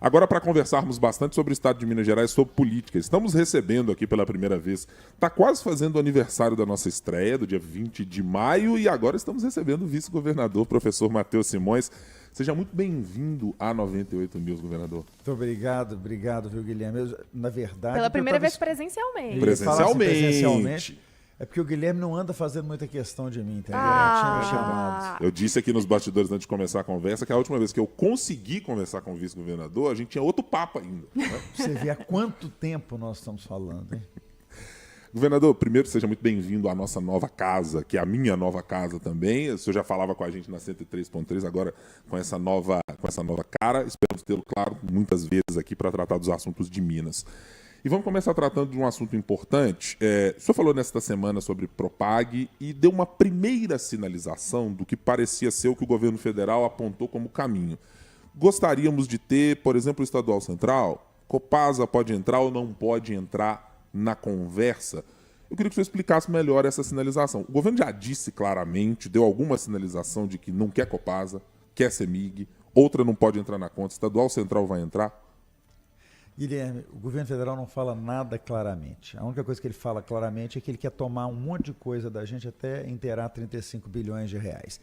Agora, para conversarmos bastante sobre o estado de Minas Gerais, sobre política, estamos recebendo aqui pela primeira vez, está quase fazendo o aniversário da nossa estreia, do dia 20 de maio, e agora estamos recebendo o vice-governador, professor Matheus Simões. Seja muito bem-vindo a 98 News, governador. Muito obrigado, viu, Guilherme? Na verdade... Pela primeira vez presencialmente. Presencialmente. É porque o Guilherme não anda fazendo muita questão de mim, entendeu? Tinha me chamado. Eu disse aqui nos bastidores antes de começar a conversa que a última vez que eu consegui conversar com o vice-governador, a gente tinha outro papo ainda. Né? Você vê há quanto tempo nós estamos falando, hein? Governador, primeiro seja muito bem-vindo à nossa nova casa, que é a minha nova casa também. O senhor já falava com a gente na 103.3, agora com essa nova cara. Esperamos tê-lo, claro, muitas vezes aqui para tratar dos assuntos de Minas. E vamos começar tratando de um assunto importante. O senhor falou nesta semana sobre Propag e deu uma primeira sinalização do que parecia ser o que o governo federal apontou como caminho. Gostaríamos de ter, por exemplo, o Estadual Central? Copasa pode entrar ou não pode entrar na conversa? Eu queria que o senhor explicasse melhor essa sinalização. O governo já disse claramente, deu alguma sinalização de que não quer Copasa, quer CEMIG, outra não pode entrar na conta, Estadual Central vai entrar? Guilherme, o governo federal não fala nada claramente. A única coisa que ele fala claramente é que ele quer tomar um monte de coisa da gente até inteirar 35 bilhões de reais.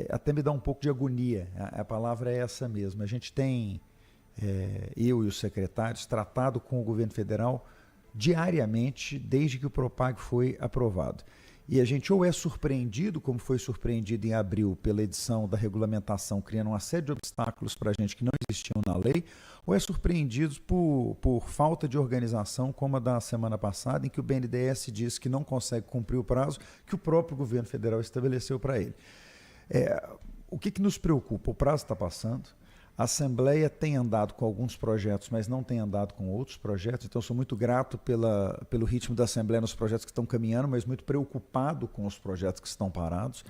Até me dá um pouco de agonia, a palavra é essa mesmo. A gente tem, eu e os secretários, tratado com o governo federal diariamente desde que o Propag foi aprovado. E a gente ou é surpreendido, como foi surpreendido em abril pela edição da regulamentação, criando uma série de obstáculos para a gente que não existiam na lei, ou é surpreendido por falta de organização, como a da semana passada, em que o BNDES disse que não consegue cumprir o prazo que o próprio governo federal estabeleceu para ele. O que nos preocupa? O prazo está passando. A Assembleia tem andado com alguns projetos, mas não tem andado com outros projetos, então eu sou muito grato pelo ritmo da Assembleia nos projetos que estão caminhando, mas muito preocupado com os projetos que estão parados.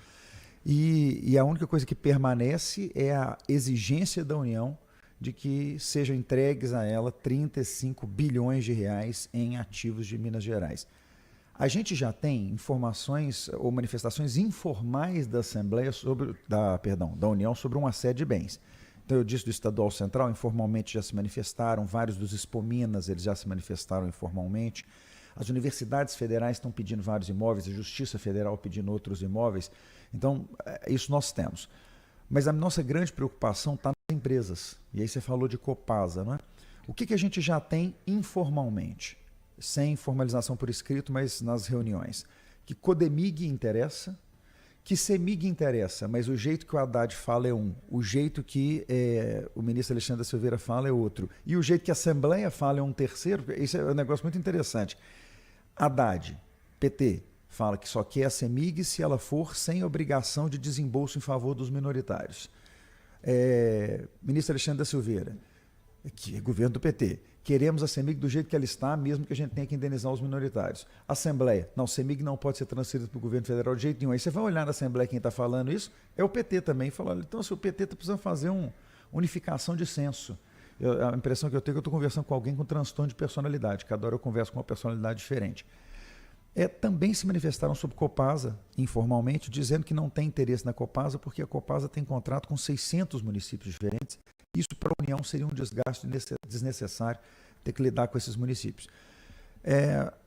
E a única coisa que permanece é a exigência da União de que sejam entregues a ela 35 bilhões de reais em ativos de Minas Gerais. A gente já tem informações ou manifestações informais da Assembleia da União sobre uma série de bens. Então, eu disse do Estadual Central, informalmente já se manifestaram, vários dos Expominas, eles já se manifestaram informalmente. As universidades federais estão pedindo vários imóveis, a Justiça Federal pedindo outros imóveis. Então, isso nós temos. Mas a nossa grande preocupação está nas empresas. E aí você falou de Copasa, não é? O que a gente já tem informalmente, sem formalização por escrito, mas nas reuniões? Que Codemig interessa, que CEMIG interessa, mas o jeito que o Haddad fala é um, o jeito que o ministro Alexandre da Silveira fala é outro, e o jeito que a Assembleia fala é um terceiro. Isso é um negócio muito interessante. Haddad, PT, fala que só quer a CEMIG se ela for sem obrigação de desembolso em favor dos minoritários. Ministro Alexandre da Silveira, que é governo do PT, queremos a CEMIG do jeito que ela está, mesmo que a gente tenha que indenizar os minoritários. Assembleia, não, CEMIG não pode ser transferida para o governo federal de jeito nenhum. Aí você vai olhar na Assembleia quem está falando isso, é o PT também, falando, então se o PT está precisando fazer uma unificação de censo. A impressão que eu tenho é que eu estou conversando com alguém com transtorno de personalidade, cada hora eu converso com uma personalidade diferente. Também se manifestaram sobre Copasa, informalmente, dizendo que não tem interesse na Copasa, porque a Copasa tem contrato com 600 municípios diferentes. Isso para a União seria um desgaste desnecessário ter que lidar com esses municípios.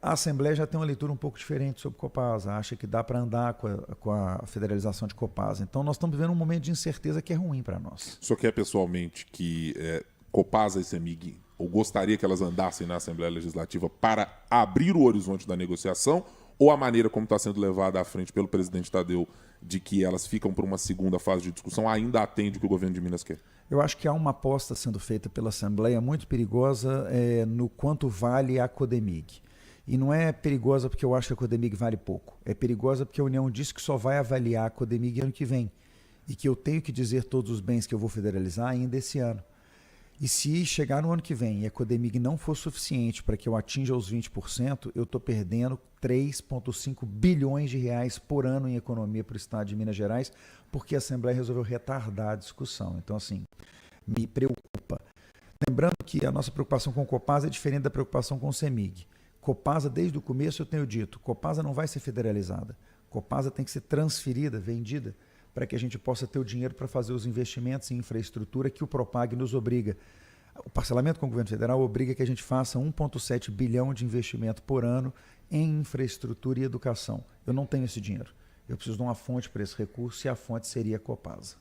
A Assembleia já tem uma leitura um pouco diferente sobre Copasa, acha que dá para andar com a federalização de Copasa. Então nós estamos vivendo um momento de incerteza que é ruim para nós. O senhor quer pessoalmente que Copasa e CEMIG, ou gostaria que elas andassem na Assembleia Legislativa para abrir o horizonte da negociação, ou a maneira como está sendo levada à frente pelo presidente Tadeu de que elas ficam para uma segunda fase de discussão ainda atende o que o governo de Minas quer? Eu acho que há uma aposta sendo feita pela Assembleia muito perigosa no quanto vale a Codemig. E não é perigosa porque eu acho que a Codemig vale pouco. É perigosa porque a União disse que só vai avaliar a Codemig ano que vem. E que eu tenho que dizer todos os bens que eu vou federalizar ainda esse ano. E se chegar no ano que vem e a Codemig não for suficiente para que eu atinja os 20%, eu estou perdendo 3,5 bilhões de reais por ano em economia para o estado de Minas Gerais, porque a Assembleia resolveu retardar a discussão. Então, assim, me preocupa. Lembrando que a nossa preocupação com o Copasa é diferente da preocupação com o CEMIG. Copasa, desde o começo eu tenho dito, Copasa não vai ser federalizada. Copasa tem que ser transferida, vendida, para que a gente possa ter o dinheiro para fazer os investimentos em infraestrutura que o Propag nos obriga. O parcelamento com o governo federal obriga que a gente faça 1,7 bilhão de investimento por ano em infraestrutura e educação. Eu não tenho esse dinheiro. Eu preciso de uma fonte para esse recurso e a fonte seria a Copasa.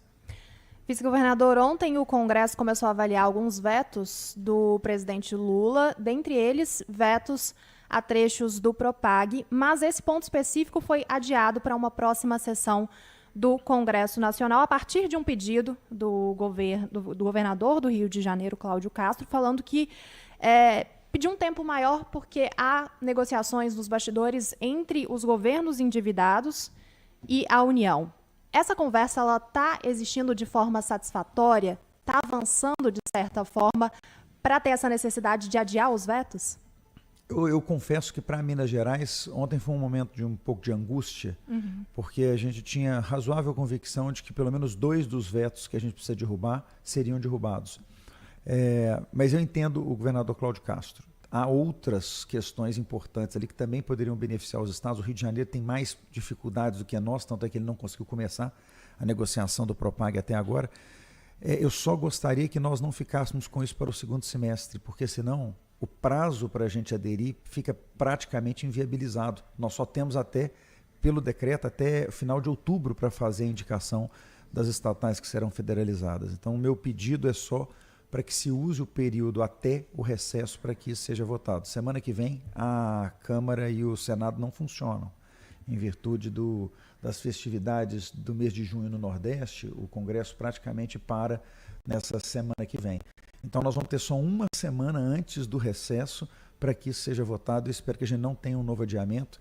Vice-governador, ontem o Congresso começou a avaliar alguns vetos do presidente Lula, dentre eles vetos a trechos do Propag, mas esse ponto específico foi adiado para uma próxima sessão do Congresso Nacional, a partir de um pedido do governador do Rio de Janeiro, Cláudio Castro, falando que pediu um tempo maior porque há negociações nos bastidores entre os governos endividados e a União. Essa conversa está existindo de forma satisfatória? Está avançando, de certa forma, para ter essa necessidade de adiar os vetos? Eu confesso que para Minas Gerais, ontem foi um momento de um pouco de angústia, porque a gente tinha razoável convicção de que pelo menos 2 dos vetos que a gente precisa derrubar seriam derrubados. Mas eu entendo o governador Cláudio Castro. Há outras questões importantes ali que também poderiam beneficiar os estados. O Rio de Janeiro tem mais dificuldades do que nós, tanto é que ele não conseguiu começar a negociação do Propag até agora. Eu só gostaria que nós não ficássemos com isso para o segundo semestre, porque senão o prazo para a gente aderir fica praticamente inviabilizado. Nós só temos pelo decreto, até final de outubro para fazer a indicação das estatais que serão federalizadas. Então, o meu pedido é só para que se use o período até o recesso para que isso seja votado. Semana que vem, a Câmara e o Senado não funcionam. Em virtude das festividades do mês de junho no Nordeste, o Congresso praticamente para nessa semana que vem. Então, nós vamos ter só uma semana antes do recesso para que isso seja votado. Eu espero que a gente não tenha um novo adiamento,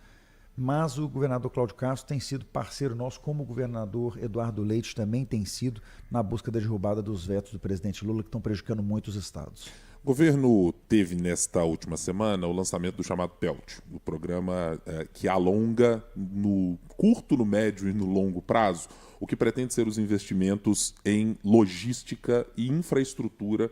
mas o governador Cláudio Castro tem sido parceiro nosso, como o governador Eduardo Leite também tem sido, na busca da derrubada dos vetos do presidente Lula, que estão prejudicando muito os estados. O governo teve, nesta última semana, o lançamento do chamado PELT, o programa que alonga no curto, no médio e no longo prazo o que pretende ser os investimentos em logística e infraestrutura.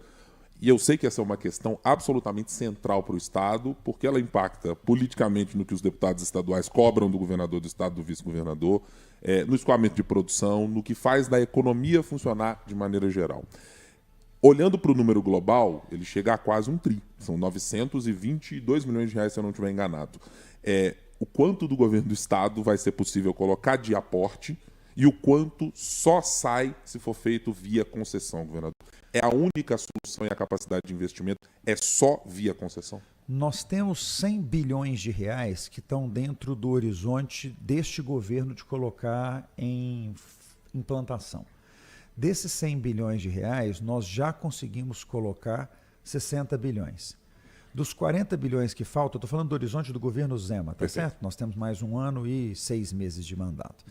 E eu sei que essa é uma questão absolutamente central para o Estado, porque ela impacta politicamente no que os deputados estaduais cobram do governador do Estado, do vice-governador, no escoamento de produção, no que faz da economia funcionar de maneira geral. Olhando para o número global, ele chega a quase um tri. São 922 milhões de reais, se eu não estiver enganado. O quanto do governo do Estado vai ser possível colocar de aporte e o quanto só sai se for feito via concessão, governador? É a única solução e a capacidade de investimento é só via concessão? Nós temos 100 bilhões de reais que estão dentro do horizonte deste governo de colocar em implantação. Desses 100 bilhões de reais, nós já conseguimos colocar 60 bilhões. Dos 40 bilhões que faltam, eu estou falando do horizonte do governo Zema, tá certo? Nós temos mais 1 ano e 6 meses de mandato.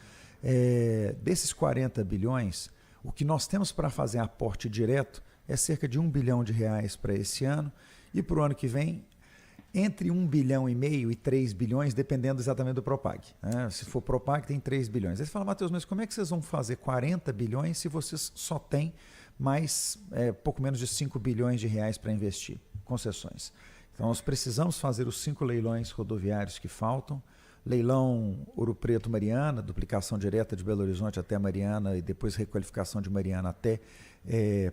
Desses 40 bilhões, o que nós temos para fazer aporte direto é cerca de 1 bilhão de reais para esse ano e para o ano que vem, entre 1,5 bilhão e 3 bilhões, dependendo exatamente do Propag. Se for Propag, tem 3 bilhões. Aí você fala, Matheus, mas como é que vocês vão fazer 40 bilhões se vocês só têm mais pouco menos de 5 bilhões de reais para investir? Concessões. Então, nós precisamos fazer os 5 leilões rodoviários que faltam. Leilão Ouro Preto Mariana, duplicação direta de Belo Horizonte até Mariana e depois requalificação de Mariana até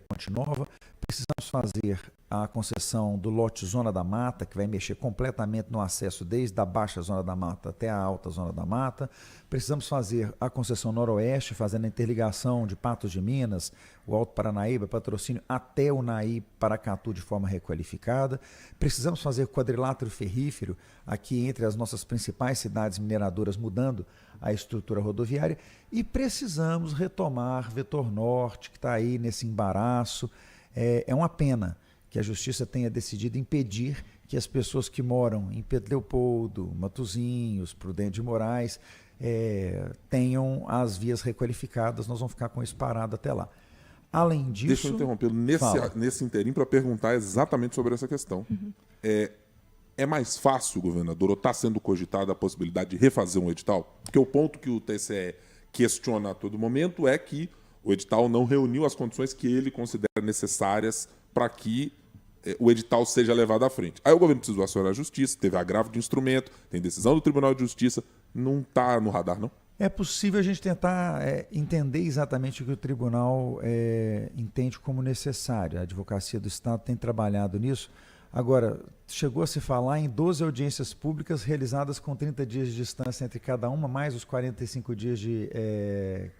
Ponte Nova. Precisamos fazer a concessão do lote Zona da Mata, que vai mexer completamente no acesso desde a baixa Zona da Mata até a alta Zona da Mata. Precisamos fazer a concessão Noroeste, fazendo a interligação de Patos de Minas, o Alto Paranaíba, Patrocínio, até o Naí, Paracatu de forma requalificada. Precisamos fazer quadrilátero ferrífero aqui entre as nossas principais cidades mineradoras, mudando a estrutura rodoviária. E precisamos retomar Vetor Norte, que está aí nesse embaraço. É uma pena que a Justiça tenha decidido impedir que as pessoas que moram em Pedro Leopoldo, Matozinhos, Prudente de Moraes, tenham as vias requalificadas. Nós vamos ficar com isso parado até lá. Além disso... Deixa eu interromper nesse interim para perguntar exatamente sobre essa questão. É mais fácil, governador, ou está sendo cogitada a possibilidade de refazer um edital? Porque o ponto que o TCE questiona a todo momento é que o edital não reuniu as condições que ele considera necessárias para que o edital seja levado à frente. Aí o governo precisou acionar a Justiça, teve agravo de instrumento, tem decisão do Tribunal de Justiça, não está no radar, não? É possível a gente tentar entender exatamente o que o tribunal entende como necessário. A Advocacia do Estado tem trabalhado nisso. Agora, chegou a se falar em 12 audiências públicas realizadas com 30 dias de distância entre cada uma, mais os 45 dias de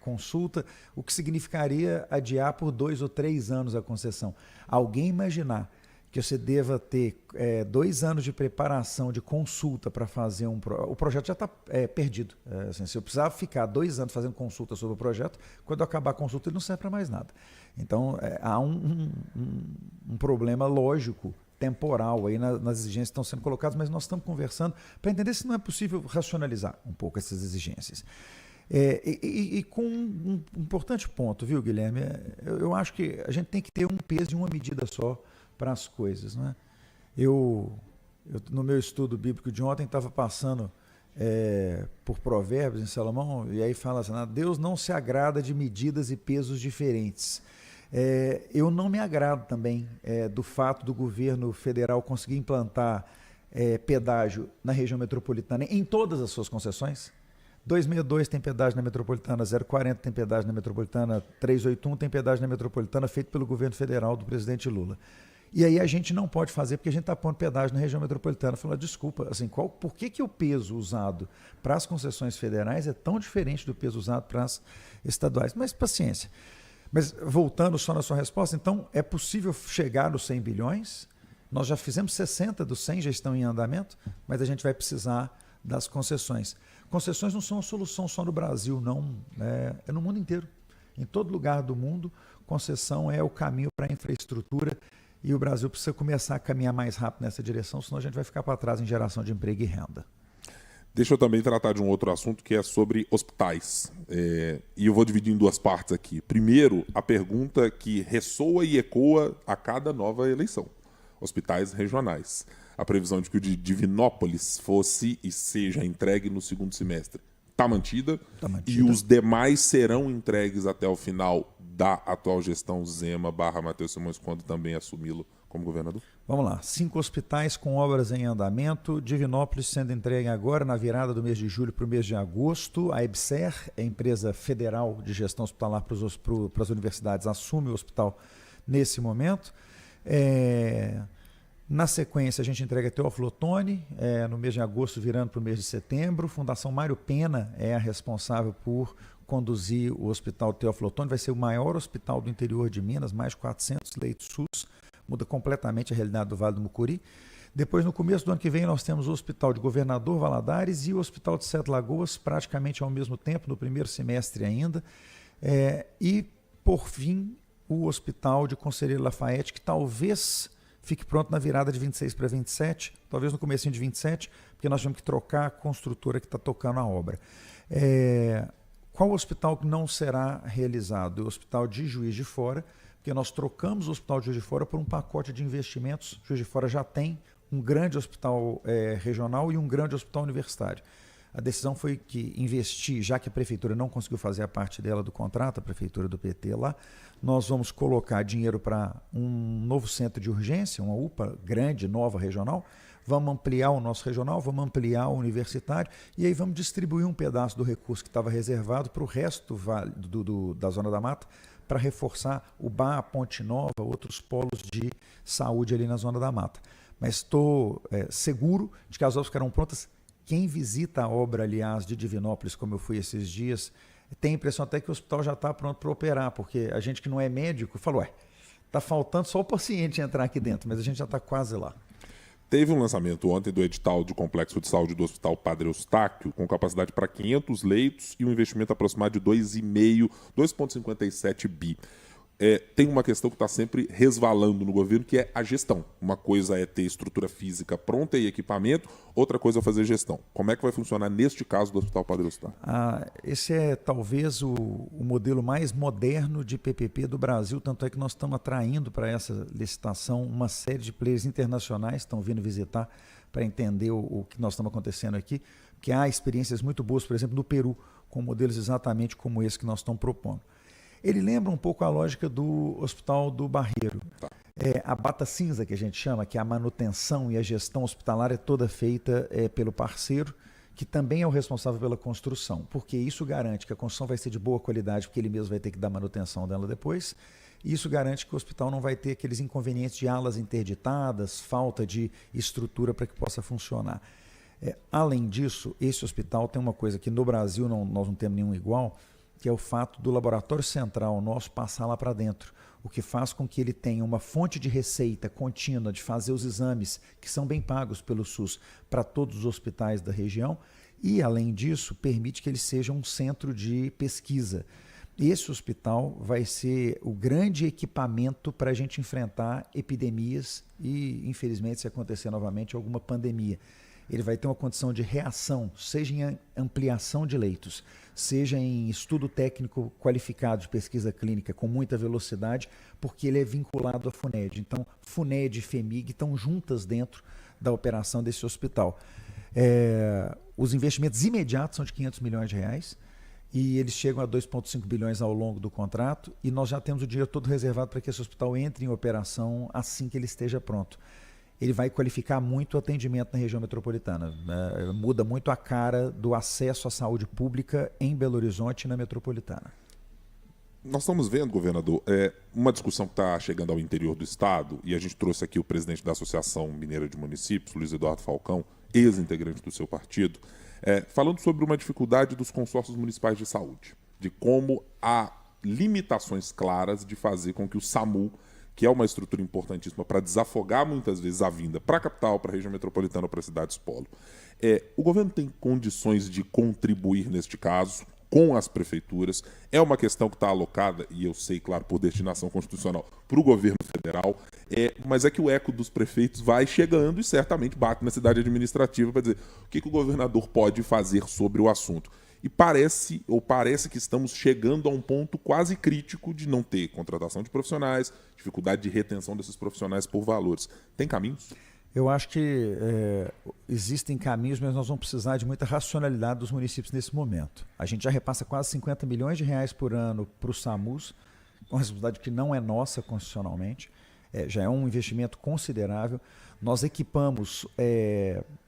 consulta, o que significaria adiar por 2 ou 3 anos a concessão. Alguém imaginar que você deva ter 2 anos de preparação, de consulta para fazer o projeto já está perdido. Assim, se eu precisar ficar 2 anos fazendo consulta sobre o projeto, quando acabar a consulta ele não serve para mais nada. Então, há um problema lógico, temporal aí nas exigências que estão sendo colocadas, mas nós estamos conversando para entender se não é possível racionalizar um pouco essas exigências. E com um importante ponto, viu, Guilherme? Eu acho que a gente tem que ter um peso e uma medida só para as coisas, né? Eu, no meu estudo bíblico de ontem, estava passando por Provérbios em Salomão, e aí fala assim, Deus não se agrada de medidas e pesos diferentes. Eu não me agrado também do fato do governo federal conseguir implantar pedágio na região metropolitana em todas as suas concessões. 262 tem pedágio na metropolitana, 040 tem pedágio na metropolitana, 381 tem pedágio na metropolitana, feito pelo governo federal do presidente Lula. E aí a gente não pode fazer porque a gente está pondo pedágio na região metropolitana. Falar, desculpa, assim, por que o peso usado para as concessões federais é tão diferente do peso usado para as estaduais? Mas paciência. Mas voltando só na sua resposta, então é possível chegar nos 100 bilhões? Nós já fizemos 60 dos 100, já estão em andamento, mas a gente vai precisar das concessões. Concessões não são a solução só no Brasil, não. É no mundo inteiro. Em todo lugar do mundo, concessão é o caminho para a infraestrutura e o Brasil precisa começar a caminhar mais rápido nessa direção, senão a gente vai ficar para trás em geração de emprego e renda. Deixa eu também tratar de um outro assunto que é sobre hospitais. E eu vou dividir em 2 partes aqui. Primeiro, a pergunta que ressoa e ecoa a cada nova eleição. Hospitais regionais. A previsão de que o de Divinópolis fosse e seja entregue no 2º semestre está mantida. E os demais serão entregues até o final da atual gestão Zema/Matheus Simões, quando também assumi-lo como governador? Vamos lá, 5 hospitais com obras em andamento, Divinópolis sendo entregue agora na virada do mês de julho para o mês de agosto. A EBSER, a empresa federal de gestão hospitalar para as universidades, assume o hospital nesse momento. Na sequência, a gente entrega a Teófilo Otoni, no mês de agosto, virando para o mês de setembro. Fundação Mário Pena é a responsável por conduzir o Hospital Teófilo Otoni. Vai ser o maior hospital do interior de Minas, mais de 400 leitos SUS. Muda completamente a realidade do Vale do Mucuri. Depois, no começo do ano que vem, nós temos o Hospital de Governador Valadares e o Hospital de Sete Lagoas, praticamente ao mesmo tempo, no primeiro semestre ainda. E, por fim, o Hospital de Conselheiro Lafayette, que talvez fique pronto na virada de 26 para 27, talvez no comecinho de 27, porque nós temos que trocar a construtora que está tocando a obra. Qual hospital que não será realizado? O Hospital de Juiz de Fora, porque nós trocamos o Hospital de Juiz de Fora por um pacote de investimentos. Juiz de Fora já tem um grande hospital regional e um grande hospital universitário. A decisão foi que investir, já que a prefeitura não conseguiu fazer a parte dela do contrato, a prefeitura do PT lá, nós vamos colocar dinheiro para um novo centro de urgência, uma UPA grande, nova, regional, vamos ampliar o nosso regional, vamos ampliar o universitário e aí vamos distribuir um pedaço do recurso que estava reservado para o resto da Zona da Mata, para reforçar o BAR, a Ponte Nova, outros polos de saúde ali na Zona da Mata. Mas estou seguro de que as obras ficarão prontas. Quem visita a obra, aliás, de Divinópolis, como eu fui esses dias, tem a impressão até que o hospital já está pronto para operar, porque a gente que não é médico falou, está faltando só o paciente entrar aqui dentro, mas a gente já está quase lá. Teve um lançamento ontem do edital de complexo de saúde do Hospital Padre Eustáquio, com capacidade para 500 leitos e um investimento aproximado de 2,57 bi. Tem uma questão que está sempre resvalando no governo, que é a gestão. Uma coisa é ter estrutura física pronta e equipamento, outra coisa é fazer gestão. Como é que vai funcionar neste caso do Hospital Padre Eustáquio? Esse é talvez o modelo mais moderno de PPP do Brasil, tanto é que nós estamos atraindo para essa licitação uma série de players internacionais que estão vindo visitar para entender o que nós estamos acontecendo aqui, porque há experiências muito boas, por exemplo, no Peru, com modelos exatamente como esse que nós estamos propondo. Ele lembra um pouco a lógica do Hospital do Barreiro. A bata cinza, que a gente chama, que é a manutenção e a gestão hospitalar é toda feita pelo parceiro, que também é o responsável pela construção, porque isso garante que a construção vai ser de boa qualidade, porque ele mesmo vai ter que dar manutenção dela depois, e isso garante que o hospital não vai ter aqueles inconvenientes de alas interditadas, falta de estrutura para que possa funcionar. Além disso, esse hospital tem uma coisa que no Brasil nós não temos nenhum igual, que é o fato do laboratório central nosso passar lá para dentro, o que faz com que ele tenha uma fonte de receita contínua de fazer os exames que são bem pagos pelo SUS para todos os hospitais da região e, além disso, permite que ele seja um centro de pesquisa. Esse hospital vai ser o grande equipamento para a gente enfrentar epidemias e, infelizmente, se acontecer novamente alguma pandemia. Ele vai ter uma condição de reação, seja em ampliação de leitos, seja em estudo técnico qualificado de pesquisa clínica com muita velocidade, porque ele é vinculado à FUNED. Então, FUNED e FEMIG estão juntas dentro da operação desse hospital. Os investimentos imediatos são de R$500 milhões e eles chegam a 2,5 bilhões ao longo do contrato e nós já temos o dinheiro todo reservado para que esse hospital entre em operação assim que ele esteja pronto. Ele vai qualificar muito o atendimento na região metropolitana. Muda muito a cara do acesso à saúde pública em Belo Horizonte e na metropolitana. Nós estamos vendo, governador, uma discussão que está chegando ao interior do Estado, e a gente trouxe aqui o presidente da Associação Mineira de Municípios, Luiz Eduardo Falcão, ex-integrante do seu partido, falando sobre uma dificuldade dos consórcios municipais de saúde, de como há limitações claras de fazer com que o SAMU, que é uma estrutura importantíssima para desafogar muitas vezes a vinda para a capital, para a região metropolitana ou para cidades polo. O governo tem condições de contribuir neste caso com as prefeituras? É uma questão que está alocada, e eu sei, claro, por destinação constitucional, para o governo federal, mas é que o eco dos prefeitos vai chegando e certamente bate na cidade administrativa para dizer o que o governador pode fazer sobre o assunto. E parece que estamos chegando a um ponto quase crítico de não ter contratação de profissionais, dificuldade de retenção desses profissionais por valores. Tem caminhos? Eu acho que existem caminhos, mas nós vamos precisar de muita racionalidade dos municípios nesse momento. A gente já repassa quase R$50 milhões por ano para o SAMUS, uma responsabilidade que não é nossa constitucionalmente. Já é um investimento considerável. Nós equipamos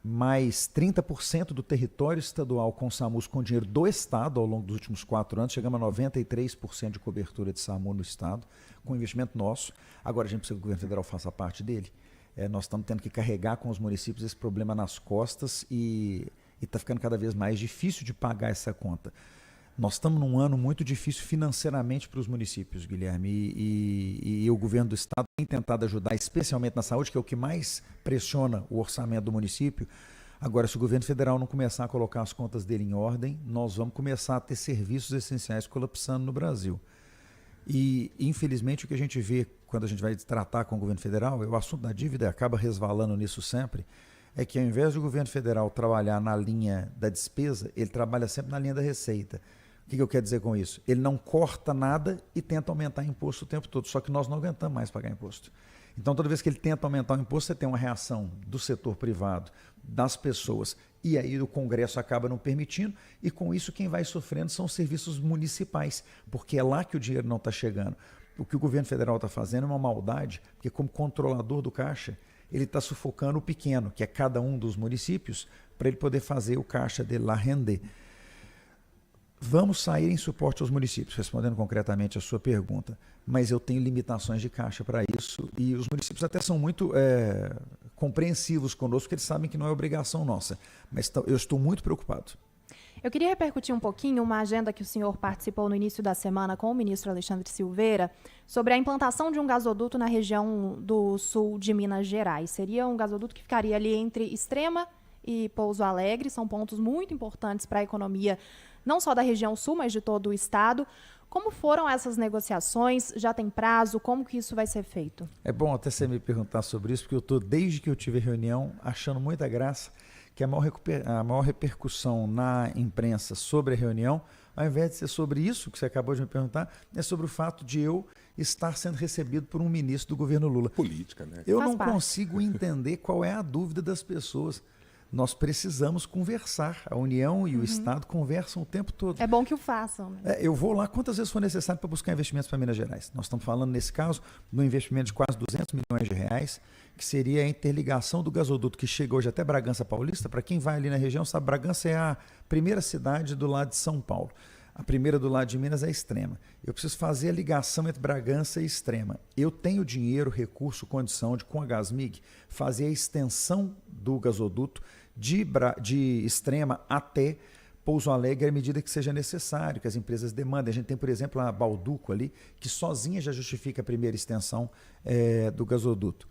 mais 30% do território estadual com SAMUS com dinheiro do Estado ao longo dos últimos 4 anos. Chegamos a 93% de cobertura de SAMU no Estado, com investimento nosso. Agora a gente precisa que o governo federal faça parte dele. Nós estamos tendo que carregar com os municípios esse problema nas costas e está ficando cada vez mais difícil de pagar essa conta. Nós estamos num ano muito difícil financeiramente para os municípios, Guilherme, e o governo do estado tem tentado ajudar, especialmente na saúde, que é o que mais pressiona o orçamento do município. Agora, se o governo federal não começar a colocar as contas dele em ordem, nós vamos começar a ter serviços essenciais colapsando no Brasil. E, infelizmente, o que a gente vê quando a gente vai tratar com o governo federal, o assunto da dívida acaba resvalando nisso sempre, é que ao invés do governo federal trabalhar na linha da despesa, ele trabalha sempre na linha da receita. O que eu quero dizer com isso? Ele não corta nada e tenta aumentar imposto o tempo todo, só que nós não aguentamos mais pagar imposto. Então, toda vez que ele tenta aumentar o imposto, você tem uma reação do setor privado, das pessoas, e aí o Congresso acaba não permitindo, e com isso quem vai sofrendo são os serviços municipais, porque é lá que o dinheiro não está chegando. O que o governo federal está fazendo é uma maldade, porque como controlador do caixa, ele está sufocando o pequeno, que é cada um dos municípios, para ele poder fazer o caixa dele lá render. Vamos sair em suporte aos municípios, respondendo concretamente a sua pergunta, mas eu tenho limitações de caixa para isso e os municípios até são muito compreensivos conosco, porque eles sabem que não é obrigação nossa, mas eu estou muito preocupado. Eu queria repercutir um pouquinho uma agenda que o senhor participou no início da semana com o ministro Alexandre Silveira sobre a implantação de um gasoduto na região do sul de Minas Gerais. Seria um gasoduto que ficaria ali entre Extrema e Pouso Alegre, são pontos muito importantes para a economia não só da região sul, mas de todo o estado. Como foram essas negociações? Já tem prazo? Como que isso vai ser feito? É bom até você me perguntar sobre isso, porque eu estou, desde que eu tive a reunião, achando muita graça que a maior repercussão na imprensa sobre a reunião, ao invés de ser sobre isso que você acabou de me perguntar, é sobre o fato de eu estar sendo recebido por um ministro do governo Lula. Política, né? Eu não consigo entender qual é a dúvida das pessoas. Nós precisamos conversar. A União e o Estado conversam o tempo todo. É bom que o façam. Né? Eu vou lá quantas vezes for necessário para buscar investimentos para Minas Gerais. Nós estamos falando, nesse caso, de um investimento de quase R$200 milhões, que seria a interligação do gasoduto que chega hoje até Bragança Paulista. Para quem vai ali na região, sabe, Bragança é a primeira cidade do lado de São Paulo. A primeira do lado de Minas é Extrema. Eu preciso fazer a ligação entre Bragança e Extrema. Eu tenho dinheiro, recurso, condição de, com a Gasmig, fazer a extensão do gasoduto de Extrema até Pouso Alegre à medida que seja necessário, que as empresas demandem. A gente tem, por exemplo, a Balduco ali, que sozinha já justifica a primeira extensão do gasoduto.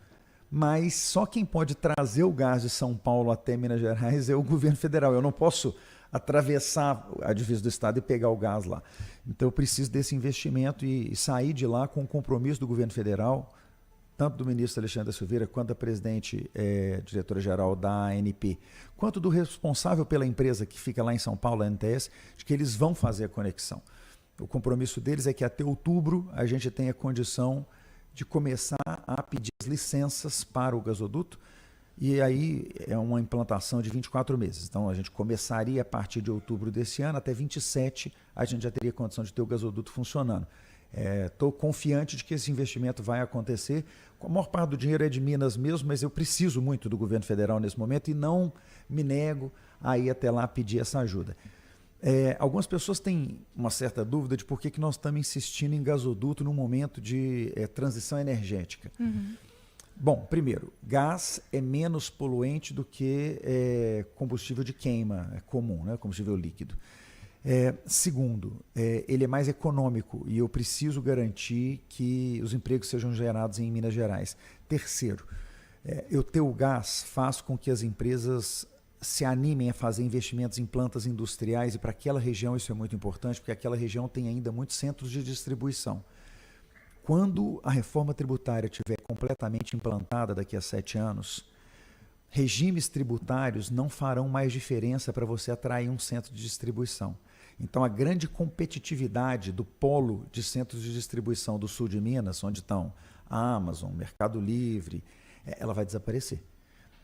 Mas só quem pode trazer o gás de São Paulo até Minas Gerais é o governo federal. Eu não posso atravessar a divisa do estado e pegar o gás lá. Então eu preciso desse investimento e sair de lá com o compromisso do governo federal, tanto do ministro Alexandre Silveira, quanto da presidente, diretora-geral da ANP, quanto do responsável pela empresa que fica lá em São Paulo, a NTS, de que eles vão fazer a conexão. O compromisso deles é que até outubro a gente tenha condição de começar a pedir as licenças para o gasoduto, e aí é uma implantação de 24 meses. Então a gente começaria a partir de outubro desse ano, até 27 a gente já teria condição de ter o gasoduto funcionando. Estou confiante de que esse investimento vai acontecer. A maior parte do dinheiro é de Minas mesmo, mas eu preciso muito do governo federal nesse momento e não me nego a ir até lá pedir essa ajuda. Algumas pessoas têm uma certa dúvida de por que nós estamos insistindo em gasoduto num momento de transição energética. Uhum. Bom, primeiro, gás é menos poluente do que combustível de queima comum, né? Combustível líquido. Segundo, ele é mais econômico e eu preciso garantir que os empregos sejam gerados em Minas Gerais. Terceiro, eu ter o gás faz com que as empresas se animem a fazer investimentos em plantas industriais, e para aquela região isso é muito importante, porque aquela região tem ainda muitos centros de distribuição. Quando a reforma tributária estiver completamente implantada daqui a 7 anos, regimes tributários não farão mais diferença para você atrair um centro de distribuição. Então, a grande competitividade do polo de centros de distribuição do sul de Minas, onde estão a Amazon, Mercado Livre, ela vai desaparecer.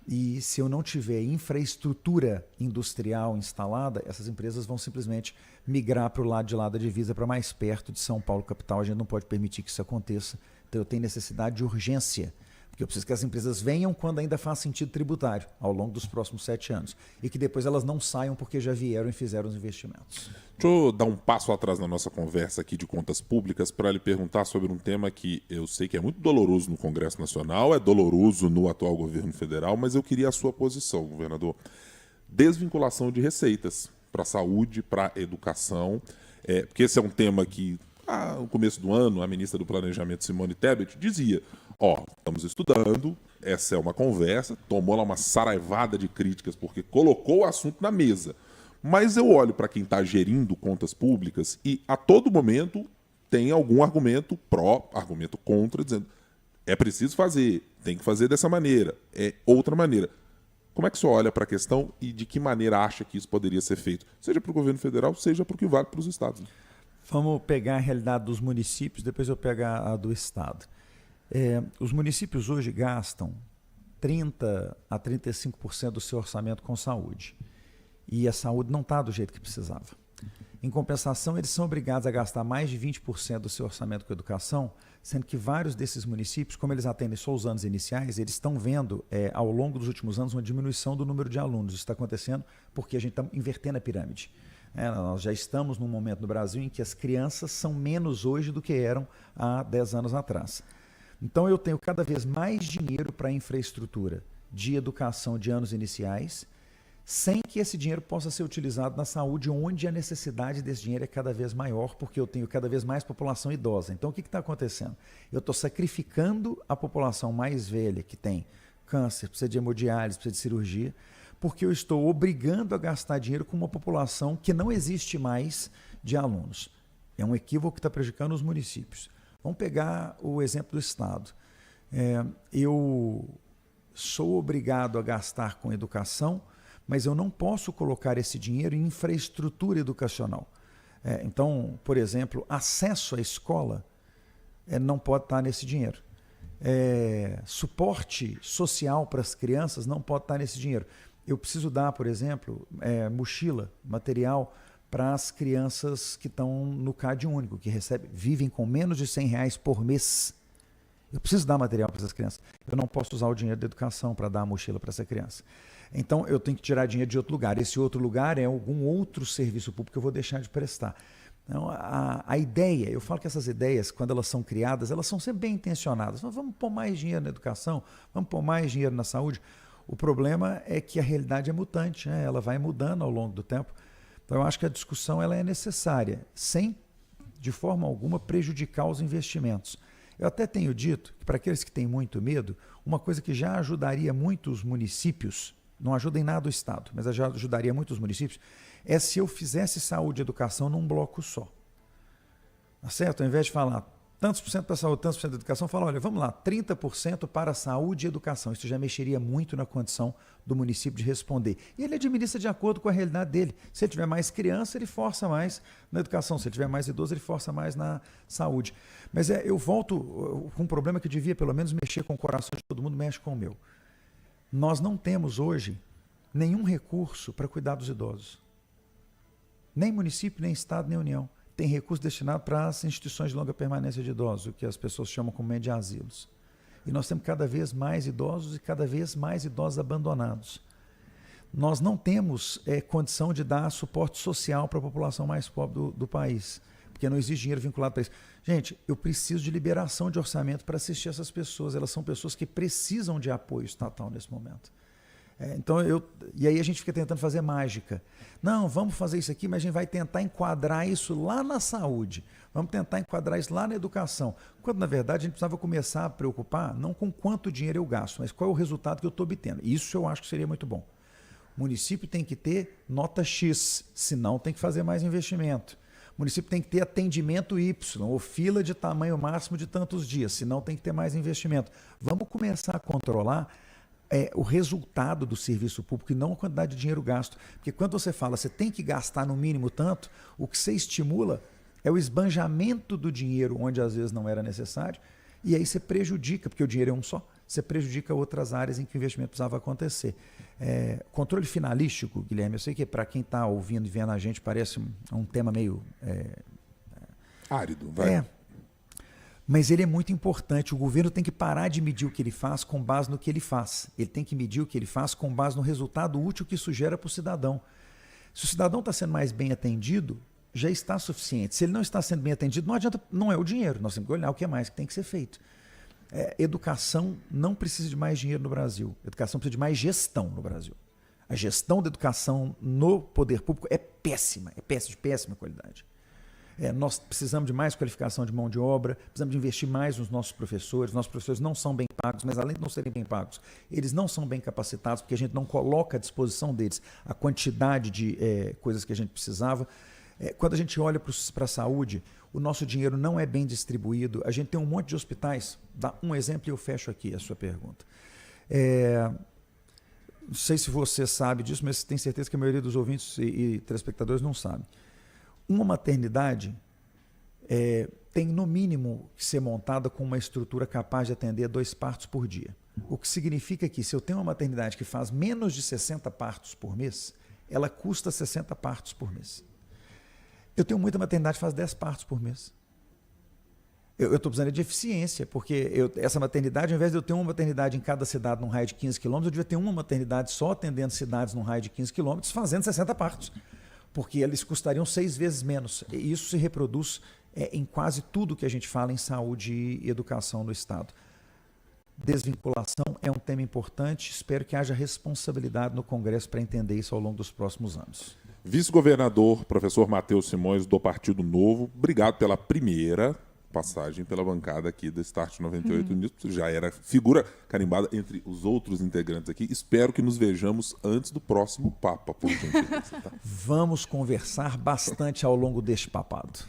E se eu não tiver infraestrutura industrial instalada, essas empresas vão simplesmente migrar para o lado de lá da divisa, para mais perto de São Paulo, capital. A gente não pode permitir que isso aconteça. Então eu tenho necessidade de urgência, porque eu preciso que as empresas venham quando ainda faz sentido tributário, ao longo dos próximos 7 anos. E que depois elas não saiam porque já vieram e fizeram os investimentos. Deixa eu dar um passo atrás na nossa conversa aqui de contas públicas para lhe perguntar sobre um tema que eu sei que é muito doloroso no Congresso Nacional, é doloroso no atual governo federal, mas eu queria a sua posição, governador. Desvinculação de receitas para a saúde, para a educação, porque esse é um tema que, no começo do ano, a ministra do Planejamento, Simone Tebet, dizia: estamos estudando, essa é uma conversa, tomou lá uma saraivada de críticas porque colocou o assunto na mesa. Mas eu olho para quem está gerindo contas públicas e a todo momento tem algum argumento pró, argumento contra, dizendo é preciso fazer, tem que fazer dessa maneira, é outra maneira. Como é que o senhor olha para a questão e de que maneira acha que isso poderia ser feito? Seja para o governo federal, seja para o que vale para os estados. Vamos pegar a realidade dos municípios, depois eu pegar a do estado. Os municípios hoje gastam 30% a 35% do seu orçamento com saúde. E a saúde não está do jeito que precisava. Em compensação, eles são obrigados a gastar mais de 20% do seu orçamento com educação, sendo que vários desses municípios, como eles atendem só os anos iniciais, eles estão vendo, ao longo dos últimos anos, uma diminuição do número de alunos. Isso está acontecendo porque a gente está invertendo a pirâmide. Nós já estamos num momento no Brasil em que as crianças são menos hoje do que eram há 10 anos atrás. Então eu tenho cada vez mais dinheiro para infraestrutura de educação de anos iniciais, sem que esse dinheiro possa ser utilizado na saúde, onde a necessidade desse dinheiro é cada vez maior, porque eu tenho cada vez mais população idosa. Então, o que está acontecendo? Eu estou sacrificando a população mais velha, que tem câncer, precisa de hemodiálise, precisa de cirurgia, porque eu estou obrigando a gastar dinheiro com uma população que não existe mais de alunos. É um equívoco que está prejudicando os municípios. Vamos pegar o exemplo do Estado. Eu sou obrigado a gastar com educação, mas eu não posso colocar esse dinheiro em infraestrutura educacional. Então, por exemplo, acesso à escola não pode estar nesse dinheiro. Suporte social para as crianças não pode estar nesse dinheiro. Eu preciso dar, por exemplo, mochila, material para as crianças que estão no CAD único, que vivem com menos de R$100 por mês. Eu preciso dar material para essas crianças. Eu não posso usar o dinheiro da educação para dar a mochila para essa criança. Então, eu tenho que tirar dinheiro de outro lugar. Esse outro lugar é algum outro serviço público que eu vou deixar de prestar. Então, a ideia, eu falo que essas ideias, quando elas são criadas, elas são sempre bem intencionadas. Nós vamos pôr mais dinheiro na educação, vamos pôr mais dinheiro na saúde. O problema é que a realidade é mutante, né? Ela vai mudando ao longo do tempo. Então, eu acho que a discussão ela é necessária, sem, de forma alguma, prejudicar os investimentos. Eu até tenho dito que, para aqueles que têm muito medo, uma coisa que já ajudaria muito os municípios, não ajuda em nada o Estado, mas já ajudaria muito os municípios, é se eu fizesse saúde e educação num bloco só. Tá certo? Ao invés de falar tantos por cento para saúde, tantos por cento da educação, fala, olha, vamos lá, 30% para saúde e educação. Isso já mexeria muito na condição do município de responder. E ele administra de acordo com a realidade dele. Se ele tiver mais criança, ele força mais na educação. Se ele tiver mais idoso, ele força mais na saúde. Mas eu volto com um problema que devia, pelo menos, mexer com o coração de todo mundo, mexe com o meu. Nós não temos hoje nenhum recurso para cuidar dos idosos. Nem município, nem Estado, nem União. Tem recurso destinado para as instituições de longa permanência de idosos, o que as pessoas chamam comumente de asilos. E nós temos cada vez mais idosos e cada vez mais idosos abandonados. Nós não temos condição de dar suporte social para a população mais pobre do país, porque não existe dinheiro vinculado para isso. Gente, eu preciso de liberação de orçamento para assistir essas pessoas. Elas são pessoas que precisam de apoio estatal nesse momento. E aí a gente fica tentando fazer mágica. Não, vamos fazer isso aqui, mas a gente vai tentar enquadrar isso lá na saúde. Vamos tentar enquadrar isso lá na educação. Quando, na verdade, a gente precisava começar a preocupar não com quanto dinheiro eu gasto, mas qual é o resultado que eu estou obtendo. Isso eu acho que seria muito bom. O município tem que ter nota X, senão tem que fazer mais investimento. O município tem que ter atendimento Y, ou fila de tamanho máximo de tantos dias, senão tem que ter mais investimento. Vamos começar a controlar o resultado do serviço público e não a quantidade de dinheiro gasto. Porque quando você fala você tem que gastar no mínimo tanto, o que você estimula é o esbanjamento do dinheiro onde às vezes não era necessário, e aí você prejudica, porque o dinheiro é um só, você prejudica outras áreas em que o investimento precisava acontecer. Controle finalístico, Guilherme, eu sei que para quem está ouvindo e vendo a gente parece um tema meio... árido, vai. Mas ele é muito importante. O governo tem que parar de medir o que ele faz com base no que ele faz. Ele tem que medir o que ele faz com base no resultado útil que isso gera para o cidadão. Se o cidadão está sendo mais bem atendido, já está suficiente. Se ele não está sendo bem atendido, não adianta, não é o dinheiro. Nós temos que olhar o que é mais que tem que ser feito. Educação não precisa de mais dinheiro no Brasil. Educação precisa de mais gestão no Brasil. A gestão da educação no poder público é péssima, de péssima qualidade. Nós precisamos de mais qualificação de mão de obra, precisamos de investir mais nos nossos professores. Nossos professores não são bem pagos, mas além de não serem bem pagos, eles não são bem capacitados, porque a gente não coloca à disposição deles a quantidade de coisas que a gente precisava. Quando a gente olha para a saúde, o nosso dinheiro não é bem distribuído. A gente tem um monte de hospitais. Dá um exemplo e eu fecho aqui a sua pergunta. Não sei se você sabe disso, mas tenho certeza que a maioria dos ouvintes e telespectadores não sabe. Uma maternidade tem, no mínimo, que ser montada com uma estrutura capaz de atender 2 partos por dia. O que significa que, se eu tenho uma maternidade que faz menos de 60 partos por mês, ela custa 60 partos por mês. Eu tenho muita maternidade que faz 10 partos por mês. Eu estou precisando de eficiência, porque essa maternidade, ao invés de eu ter uma maternidade em cada cidade num raio de 15 km, eu devia ter uma maternidade só atendendo cidades num raio de 15 km, fazendo 60 partos. Porque eles custariam 6 vezes menos. E isso se reproduz em quase tudo que a gente fala em saúde e educação no Estado. Desvinculação é um tema importante. Espero que haja responsabilidade no Congresso para entender isso ao longo dos próximos anos. Vice-governador, professor Matheus Simões, do Partido Novo, obrigado pela primeira passagem pela bancada aqui da Start 98 News. Já era figura carimbada entre os outros integrantes aqui. Espero que nos vejamos antes do próximo Papa, por gentileza. Tá? Vamos conversar bastante ao longo deste papado.